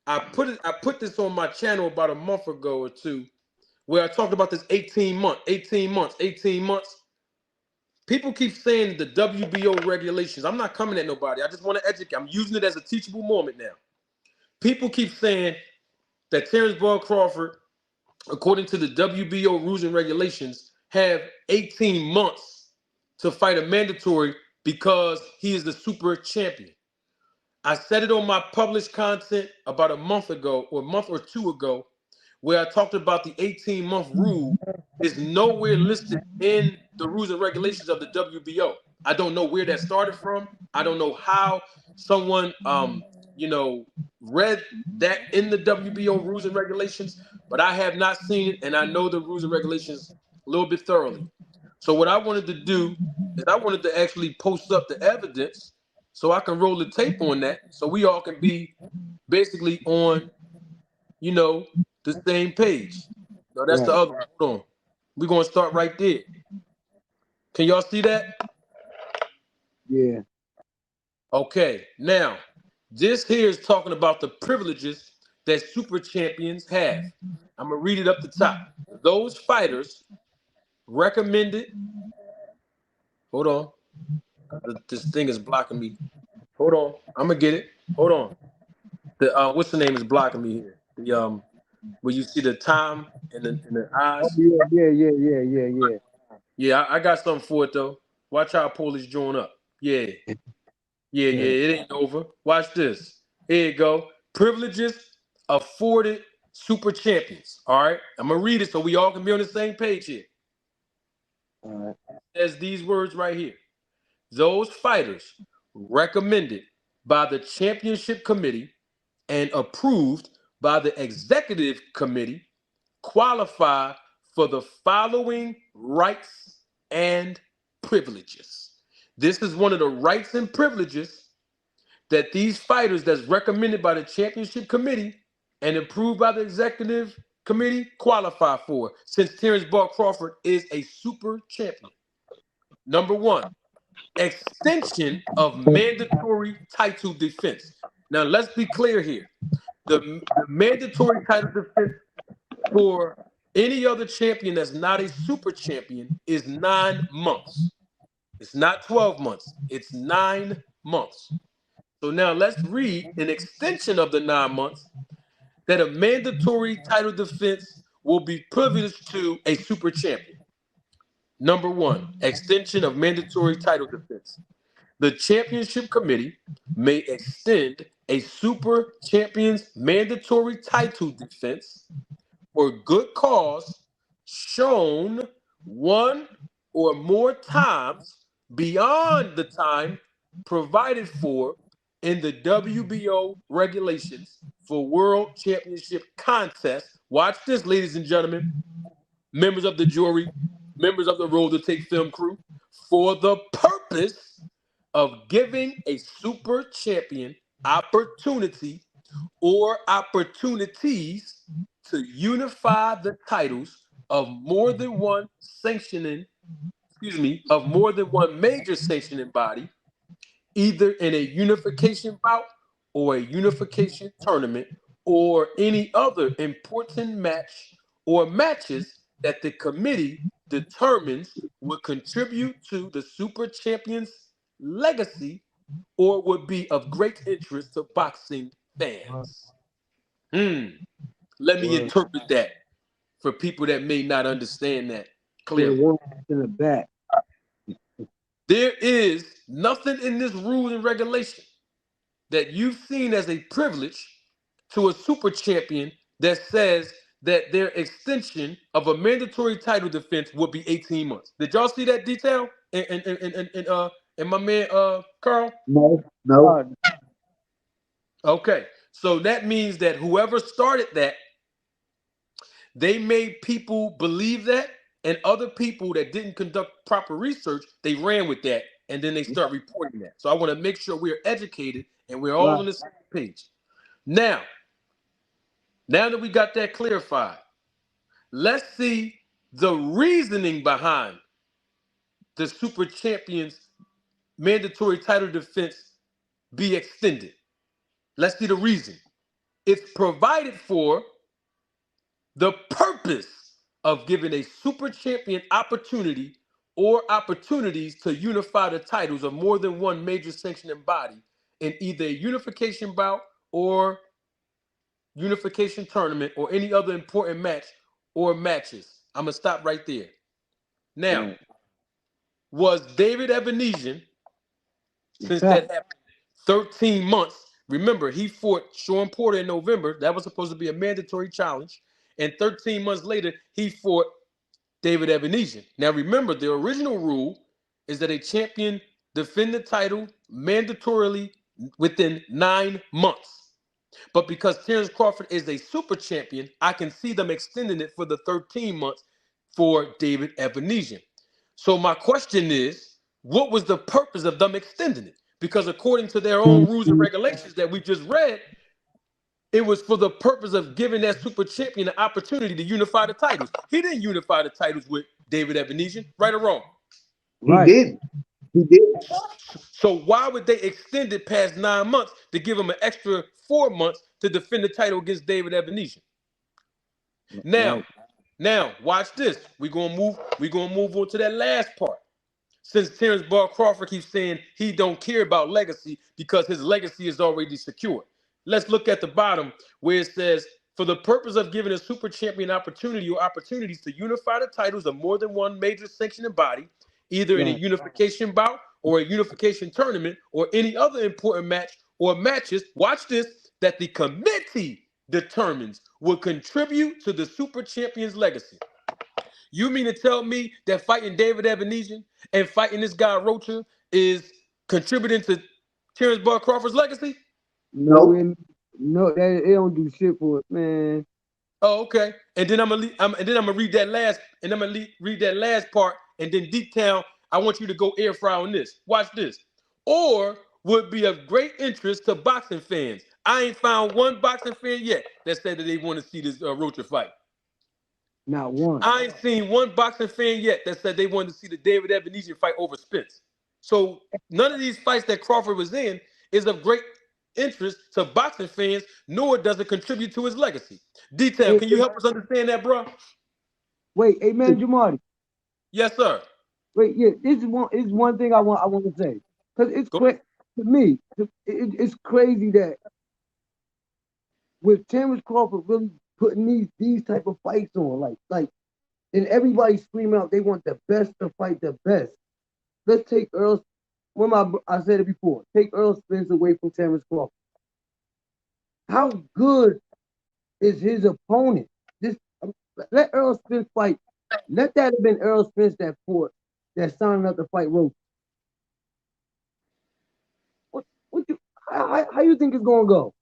I put this on my channel about a month ago or two, where I talked about this 18 months. People keep saying the WBO regulations. I'm not coming at nobody. I just want to educate. I'm using it as a teachable moment now. People keep saying that Terence Crawford, according to the WBO rules and regulations, have 18 months to fight a mandatory because he is the super champion. I said it on my published content about a month ago or a month or two ago, where I talked about the 18-month rule is nowhere listed in the rules and regulations of the WBO. I don't know where that started from. I don't know how someone read that in the WBO rules and regulations, but I have not seen it, and I know the rules and regulations a little bit thoroughly. So what I wanted to do is I wanted to actually post up the evidence so I can roll the tape on that, so we all can be basically on, the same page. No, that's the other one. Hold on. We're gonna start right there. Can y'all see that? Yeah. Okay. Now, this here is talking about the privileges that super champions have. I'm gonna read it up the top. Those fighters recommended. Hold on. This thing is blocking me. Hold on. I'm gonna get it. Hold on. The what's the name is blocking me here? The where you see the time in the eyes. Oh, yeah. Yeah, I got something for it though. Watch how I pull this joint up. Yeah. It ain't over. Watch this. Here you go. Privileges afforded super champions. All right. I'm gonna read it so we all can be on the same page here. All right. There's these words right here. Those fighters recommended by the championship committee and approved by the executive committee qualify for the following rights and privileges. This is one of the rights and privileges that these fighters that's recommended by the championship committee and approved by the executive committee qualify for, since Terence Crawford is a super champion. Number one, extension of mandatory title defense. Now, let's be clear here. The mandatory title defense for any other champion that's not a super champion is 9 months. It's not 12 months. It's 9 months. So now let's read an extension of the 9 months that a mandatory title defense will be privileged to a super champion. Number one, extension of mandatory title defense. The championship committee may extend a super champion's mandatory title defense for good cause shown one or more times beyond the time provided for in the WBO regulations for world championship contests. Watch this, ladies and gentlemen, members of the jury, members of the Roll to Take film crew, for the purpose of giving a super champion opportunity or opportunities to unify the titles of more than one major sanctioning body, either in a unification bout or a unification tournament or any other important match or matches that the committee determines would contribute to the super champion's legacy or would be of great interest to boxing fans. Let me interpret that for people that may not understand that clearly. In the back. There is nothing in this rule and regulation that you've seen as a privilege to a super champion that says that their extension of a mandatory title defense would be 18 months. Did y'all see that detail in my man Carl? No. Okay, so that means that whoever started that, they made people believe that, and other people that didn't conduct proper research, they ran with that, and then they start reporting that. So I want to make sure we're educated and we're all on the same page. Now that we got that clarified, let's see the reasoning behind the super champion's mandatory title defense be extended. Let's see the reason. It's provided for the purpose of giving a super champion opportunity or opportunities to unify the titles of more than one major sanctioning body in either a unification bout or unification tournament or any other important match or matches. I'm going to stop right there. Now, Right. was David Evanesian, since that happened 13 months, remember, he fought Sean Porter in November. That was supposed to be a mandatory challenge. And 13 months later, he fought David Evanesian. Now, remember, the original rule is that a champion defend the title mandatorily within 9 months. But because Terence Crawford is a super champion, I can see them extending it for the 13 months for David Evanesian. So my question is, what was the purpose of them extending it? Because according to their own rules and regulations that we just read, it was for the purpose of giving that super champion the opportunity to unify the titles. He didn't unify the titles with David Evanesian, right or wrong? He Right. did. He did. So why would they extend it past 9 months to give him an extra 4 months to defend the title against David Evanesian? Now, Right. now watch this. We're gonna move on to that last part. Since Terence Ball Crawford keeps saying he don't care about legacy because his legacy is already secure. Let's look at the bottom where it says, for the purpose of giving a super champion opportunity or opportunities to unify the titles of more than one major sanctioning body, either in a Right. unification bout or a unification tournament or any other important match or matches, watch this, that the committee determines will contribute to the super champion's legacy. You mean to tell me that fighting David Evanesian and fighting this guy Rocha is contributing to Terence Bud Crawford's legacy? No, Nope. and no, that it don't do shit for it, man. Oh, okay. And then I'm gonna read that last, and I'm gonna read that last part, and then deep down, I want you to go air fry on this. Watch this. Or would be of great interest to boxing fans. I ain't found one boxing fan yet that said that they want to see this Rocha fight. Not one. I ain't seen one boxing fan yet that said they wanted to see the David Evanesian fight over Spence. So none of these fights that Crawford was in is of great interest to boxing fans, nor does it contribute to his legacy. Detail, Hey, can you help us understand that, bro? wait, hey man, Jamadi. Yes, sir. Wait, yeah, this is one thing I want to say. Because it's Go ahead. to me, it's crazy that with Terence Crawford really putting these type of fights on, and everybody screaming out they want the best to fight the best. Let's take Earl. I said it before. Take Earl Spence away from Terence Crawford. How good is his opponent? Just let Earl Spence fight. Let that have been Earl Spence that fought, that signed up to fight Roach. What you how you think it's gonna go?